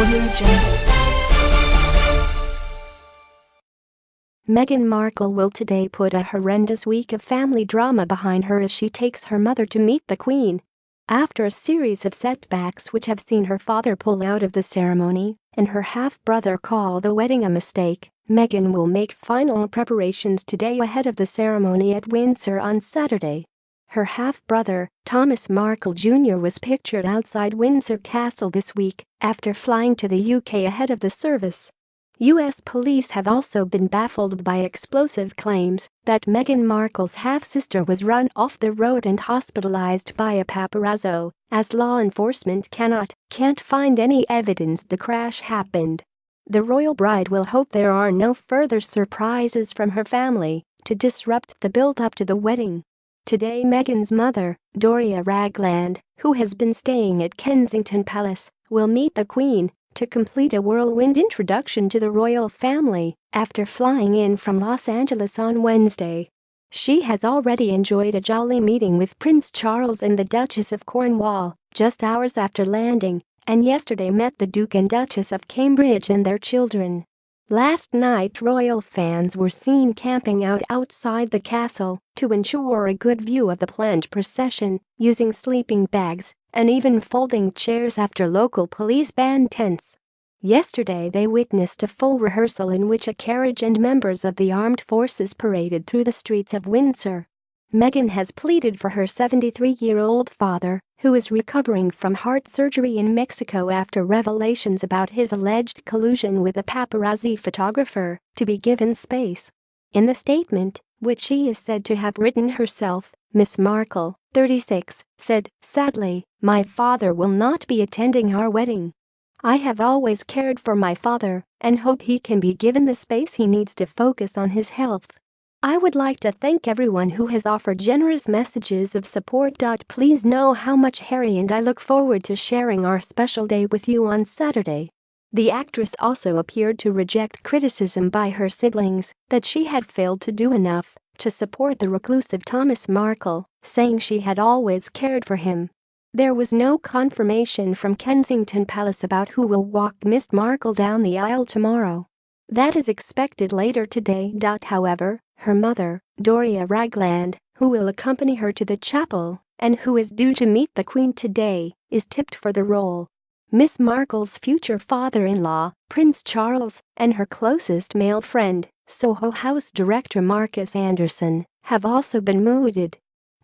Audio Jungle. Meghan Markle will today put a horrendous week of family drama behind her as she takes her mother to meet the Queen. After a series of setbacks which have seen her father pull out of the ceremony and her half-brother call the wedding a mistake, Meghan will make final preparations today ahead of the ceremony at Windsor on Saturday. Her half-brother, Thomas Markle Jr. was pictured outside Windsor Castle this week after flying to the UK ahead of the service. US police have also been baffled by explosive claims that Meghan Markle's half-sister was run off the road and hospitalized by a paparazzo, as law enforcement can't find any evidence the crash happened. The royal bride will hope there are no further surprises from her family to disrupt the build-up to the wedding. Today Meghan's mother, Doria Ragland, who has been staying at Kensington Palace, will meet the Queen to complete a whirlwind introduction to the royal family after flying in from Los Angeles on Wednesday. She has already enjoyed a jolly meeting with Prince Charles and the Duchess of Cornwall just hours after landing, and yesterday met the Duke and Duchess of Cambridge and their children. Last night royal fans were seen camping out outside the castle to ensure a good view of the planned procession, using sleeping bags and even folding chairs after local police banned tents. Yesterday they witnessed a full rehearsal in which a carriage and members of the armed forces paraded through the streets of Windsor. Meghan has pleaded for her 73-year-old father, who is recovering from heart surgery in Mexico after revelations about his alleged collusion with a paparazzi photographer, to be given space. In the statement, which she is said to have written herself, Miss Markle, 36, said, "Sadly, my father will not be attending our wedding. I have always cared for my father and hope he can be given the space he needs to focus on his health. I would like to thank everyone who has offered generous messages of support. Please know how much Harry and I look forward to sharing our special day with you on Saturday." The actress also appeared to reject criticism by her siblings that she had failed to do enough to support the reclusive Thomas Markle, saying she had always cared for him. There was no confirmation from Kensington Palace about who will walk Miss Markle down the aisle tomorrow. That is expected later today. However, her mother, Doria Ragland, who will accompany her to the chapel and who is due to meet the Queen today, is tipped for the role. Miss Markle's future father-in-law, Prince Charles, and her closest male friend, Soho House director Marcus Anderson, have also been mooted.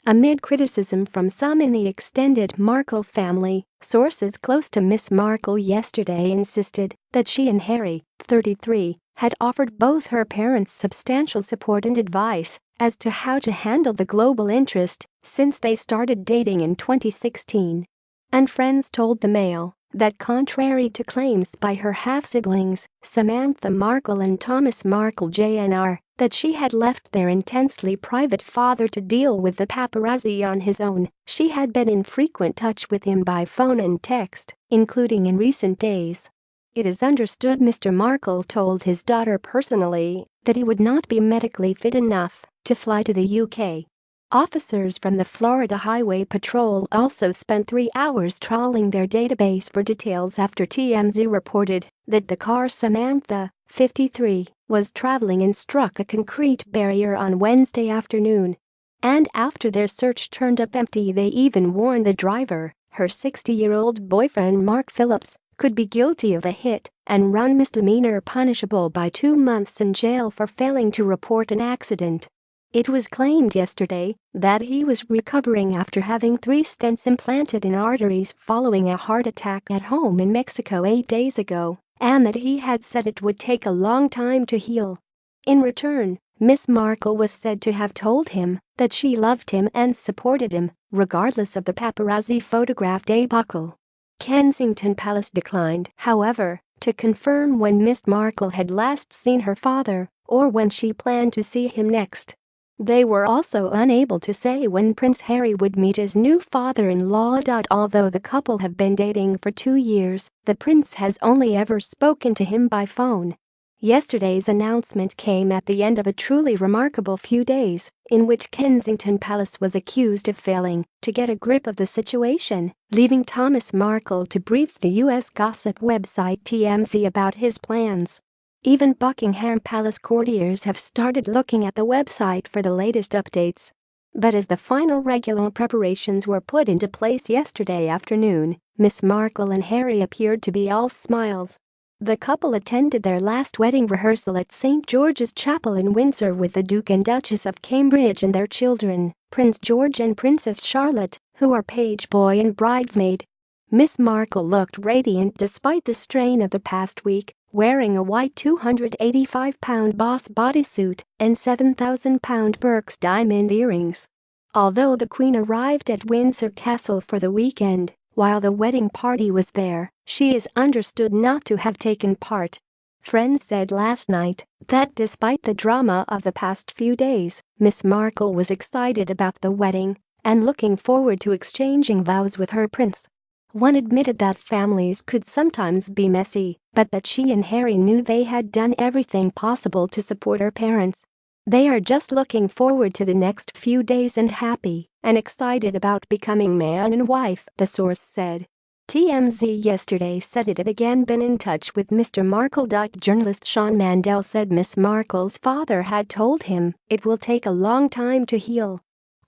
Amid criticism from some in the extended Markle family, sources close to Miss Markle yesterday insisted that she and Harry, 33, had offered both her parents substantial support and advice as to how to handle the global interest since they started dating in 2016. And friends told the Mail that contrary to claims by her half-siblings, Samantha Markle and Thomas Markle Jr., that she had left their intensely private father to deal with the paparazzi on his own, she had been in frequent touch with him by phone and text, including in recent days. It is understood Mr. Markle told his daughter personally that he would not be medically fit enough to fly to the UK. Officers from the Florida Highway Patrol also spent 3 hours trawling their database for details after TMZ reported that the car Samantha, 53, was traveling in struck a concrete barrier on Wednesday afternoon. And after their search turned up empty, they even warned the driver, her 60-year-old boyfriend Mark Phillips, could be guilty of a hit-and-run misdemeanor punishable by 2 months in jail for failing to report an accident. It was claimed yesterday that he was recovering after having 3 stents implanted in arteries following a heart attack at home in Mexico 8 days ago, and that he had said it would take a long time to heal. In return, Miss Markle was said to have told him that she loved him and supported him, regardless of the paparazzi photograph debacle. Kensington Palace declined, however, to confirm when Miss Markle had last seen her father or when she planned to see him next. They were also unable to say when Prince Harry would meet his new father-in-law. Although the couple have been dating for 2 years, the prince has only ever spoken to him by phone. Yesterday's announcement came at the end of a truly remarkable few days, in which Kensington Palace was accused of failing to get a grip of the situation, leaving Thomas Markle to brief the US gossip website TMZ about his plans. Even Buckingham Palace courtiers have started looking at the website for the latest updates. But as the final regular preparations were put into place yesterday afternoon, Miss Markle and Harry appeared to be all smiles. The couple attended their last wedding rehearsal at St. George's Chapel in Windsor with the Duke and Duchess of Cambridge and their children, Prince George and Princess Charlotte, who are page boy and bridesmaid. Miss Markle looked radiant despite the strain of the past week, wearing a white £285 Boss bodysuit and £7,000 Birks diamond earrings. Although the Queen arrived at Windsor Castle for the weekend, while the wedding party was there, she is understood not to have taken part. Friends said last night that despite the drama of the past few days, Miss Markle was excited about the wedding and looking forward to exchanging vows with her prince. One admitted that families could sometimes be messy, but that she and Harry knew they had done everything possible to support her parents. They are just looking forward to the next few days and happy and excited about becoming man and wife, the source said. TMZ yesterday said it had again been in touch with Mr. Markle. Journalist Sean Mandel said Miss Markle's father had told him it will take a long time to heal.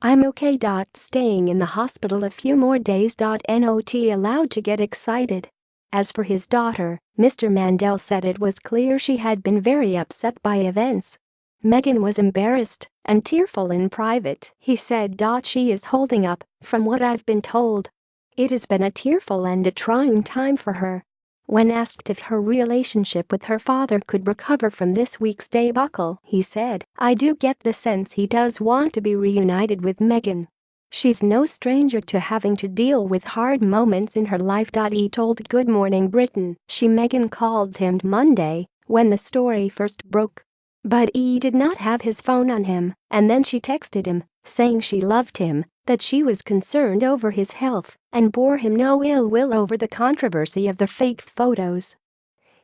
"I'm okay. Staying in the hospital a few more days. Not allowed to get excited." As for his daughter, Mr. Mandel said it was clear she had been very upset by events. Meghan was embarrassed and tearful in private, he said. "She is holding up, from what I've been told. It has been a tearful and a trying time for her." When asked if her relationship with her father could recover from this week's debacle, he said, "I do get the sense he does want to be reunited with Meghan. She's no stranger to having to deal with hard moments in her life." He told Good Morning Britain Meghan called him Monday when the story first broke. But he did not have his phone on him, and then she texted him, saying she loved him, that she was concerned over his health, and bore him no ill will over the controversy of the fake photos.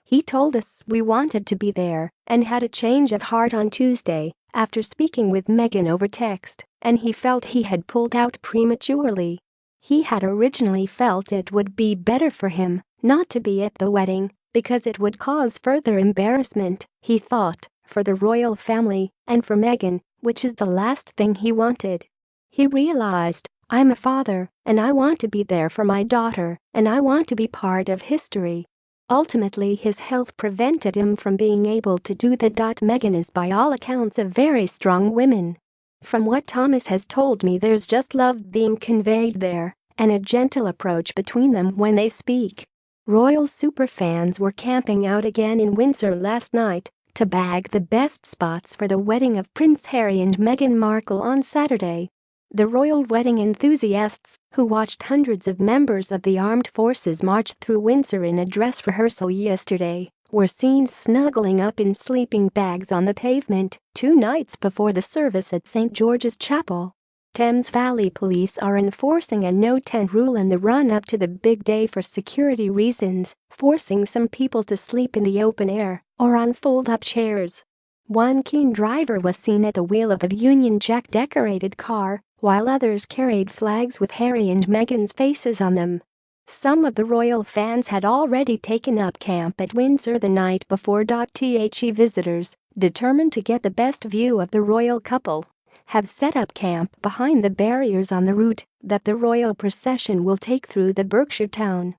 "He told us we wanted to be there and had a change of heart on Tuesday after speaking with Meghan over text, and he felt he had pulled out prematurely. He had originally felt it would be better for him not to be at the wedding because it would cause further embarrassment, he thought, for the royal family and for Meghan, which is the last thing he wanted. He realized, I'm a father and I want to be there for my daughter and I want to be part of history." Ultimately, his health prevented him from being able to do that. Meghan is by all accounts a very strong woman. "From what Thomas has told me, there's just love being conveyed there and a gentle approach between them when they speak." Royal superfans were camping out again in Windsor last night to bag the best spots for the wedding of Prince Harry and Meghan Markle on Saturday. The royal wedding enthusiasts, who watched hundreds of members of the armed forces march through Windsor in a dress rehearsal yesterday, were seen snuggling up in sleeping bags on the pavement 2 nights before the service at St. George's Chapel. Thames Valley Police are enforcing a no-tent rule in the run-up to the big day for security reasons, forcing some people to sleep in the open air or on fold-up chairs. One keen driver was seen at the wheel of a Union Jack-decorated car, while others carried flags with Harry and Meghan's faces on them. Some of the royal fans had already taken up camp at Windsor the night before. The visitors, determined to get the best view of the royal couple, have set up camp behind the barriers on the route that the royal procession will take through the Berkshire town.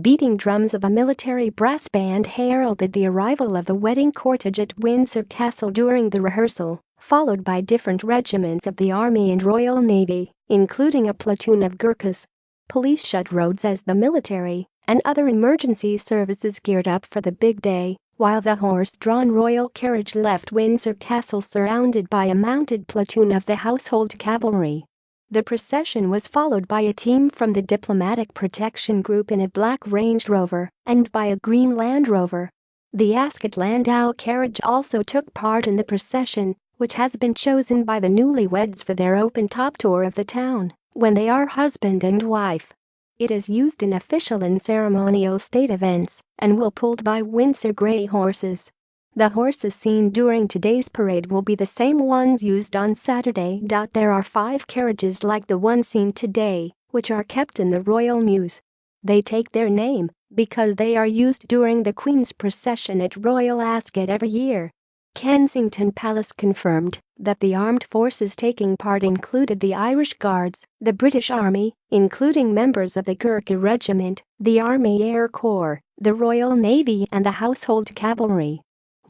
Beating drums of a military brass band heralded the arrival of the wedding cortege at Windsor Castle during the rehearsal, followed by different regiments of the Army and Royal Navy, including a platoon of Gurkhas. Police shut roads as the military and other emergency services geared up for the big day, while the horse-drawn royal carriage left Windsor Castle surrounded by a mounted platoon of the household cavalry. The procession was followed by a team from the Diplomatic Protection Group in a black Range Rover and by a green Land Rover. The Ascot Landau carriage also took part in the procession, which has been chosen by the newlyweds for their open-top tour of the town when they are husband and wife. It is used in official and ceremonial state events and will pulled by Windsor grey horses. The horses seen during today's parade will be the same ones used on Saturday. There are 5 carriages like the one seen today, which are kept in the Royal Mews. They take their name because they are used during the Queen's procession at Royal Ascot every year. Kensington Palace confirmed that the armed forces taking part included the Irish Guards, the British Army, including members of the Gurkha Regiment, the Army Air Corps, the Royal Navy and the Household Cavalry.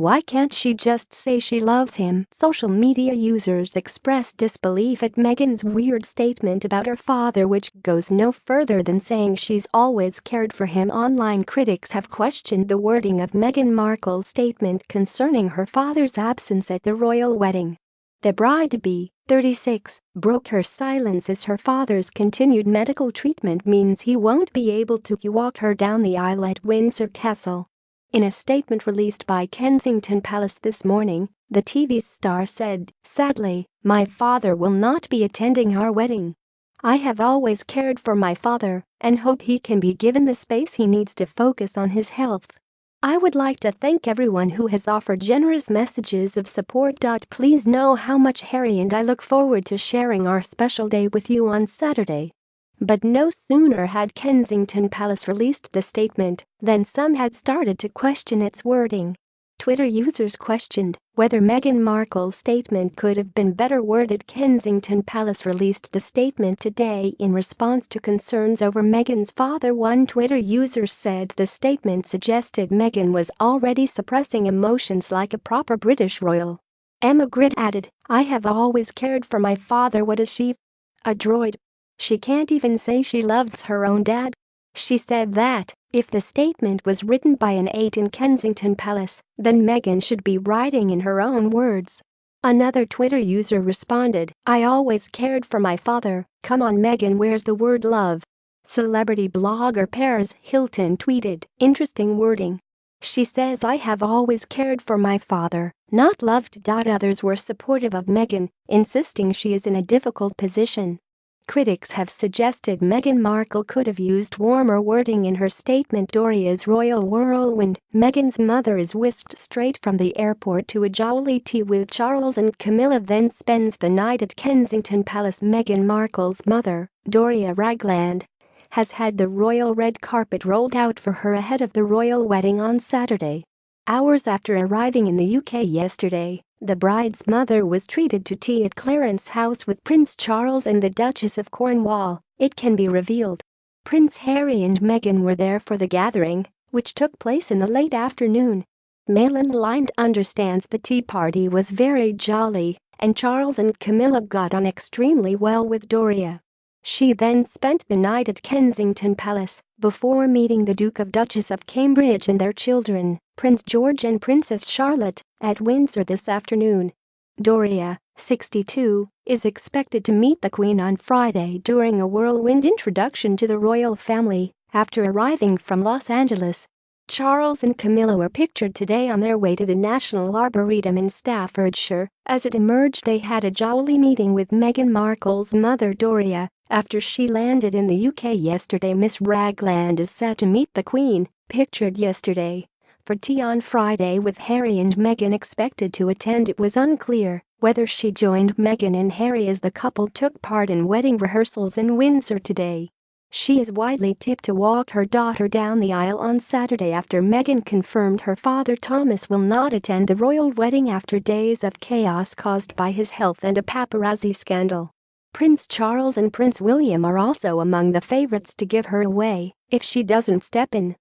Why can't she just say she loves him? Social media users expressed disbelief at Meghan's weird statement about her father, which goes no further than saying she's always cared for him. Online critics have questioned the wording of Meghan Markle's statement concerning her father's absence at the royal wedding. The bride-to-be, 36, broke her silence as her father's continued medical treatment means he won't be able to walk her down the aisle at Windsor Castle. In a statement released by Kensington Palace this morning, the TV star said, "Sadly, my father will not be attending our wedding. I have always cared for my father and hope he can be given the space he needs to focus on his health. I would like to thank everyone who has offered generous messages of support. Please know how much Harry and I look forward to sharing our special day with you on Saturday." But no sooner had Kensington Palace released the statement than some had started to question its wording. Twitter users questioned whether Meghan Markle's statement could have been better worded. Kensington Palace released the statement today in response to concerns over Meghan's father. One Twitter user said the statement suggested Meghan was already suppressing emotions like a proper British royal. Emma Grid added, "I have always cared for my father. What is she? A droid? She can't even say she loves her own dad." She said that if the statement was written by an aide in Kensington Palace, then Meghan should be writing in her own words. Another Twitter user responded, "I always cared for my father. Come on Meghan, where's the word love?" Celebrity blogger Paris Hilton tweeted, "Interesting wording. She says I have always cared for my father, not loved." Others were supportive of Meghan, insisting she is in a difficult position. Critics have suggested Meghan Markle could have used warmer wording in her statement. Doria's royal whirlwind. Meghan's mother is whisked straight from the airport to a jolly tea with Charles and Camilla, then spends the night at Kensington Palace. Meghan Markle's mother, Doria Ragland, has had the royal red carpet rolled out for her ahead of the royal wedding on Saturday. Hours after arriving in the UK yesterday, the bride's mother was treated to tea at Clarence House with Prince Charles and the Duchess of Cornwall, it can be revealed. Prince Harry and Meghan were there for the gathering, which took place in the late afternoon. Mail Online understands the tea party was very jolly, and Charles and Camilla got on extremely well with Doria. She then spent the night at Kensington Palace before meeting the Duke and Duchess of Cambridge and their children, Prince George and Princess Charlotte, at Windsor this afternoon. Doria, 62, is expected to meet the Queen on Friday during a whirlwind introduction to the royal family after arriving from Los Angeles. Charles and Camilla were pictured today on their way to the National Arboretum in Staffordshire. As it emerged, they had a jolly meeting with Meghan Markle's mother Doria after she landed in the UK yesterday. Miss Ragland is set to meet the Queen, pictured yesterday, for tea on Friday with Harry and Meghan expected to attend. It was unclear whether she joined Meghan and Harry as the couple took part in wedding rehearsals in Windsor today. She is widely tipped to walk her daughter down the aisle on Saturday after Meghan confirmed her father Thomas will not attend the royal wedding after days of chaos caused by his health and a paparazzi scandal. Prince Charles and Prince William are also among the favorites to give her away if she doesn't step in.